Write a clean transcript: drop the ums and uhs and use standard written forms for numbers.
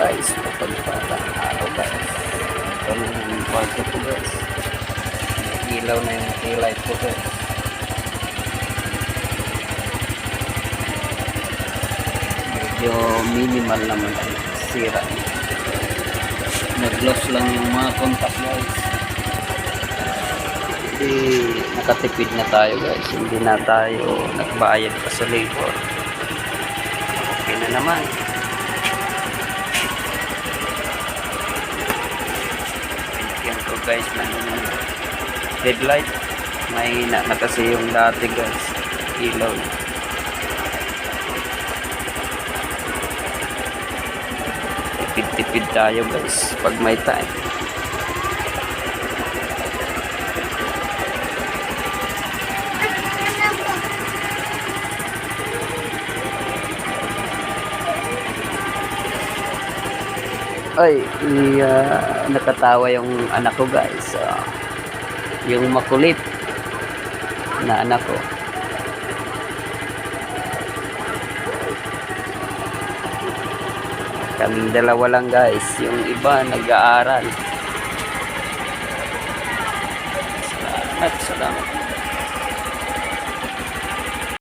guys, mapagpalang araw guys. Ito na yung kwarto ko guys. May ilaw na yung taillight ko guys. Medyo minimal naman ang sira. Nag-loss lang yung mga contact guys. Hindi nakatipid na tayo guys. Hindi na tayo nagbayad pa sa labor. Okay na naman. Guys, ng headlight may na kasi yung dati guys ilaw. Tipid tayo guys pag may time. Ay, nakatawa yung anak ko guys. Yung makulit na anak ko. Kaming dalawa lang guys. Yung iba nag-aaral. Salamat.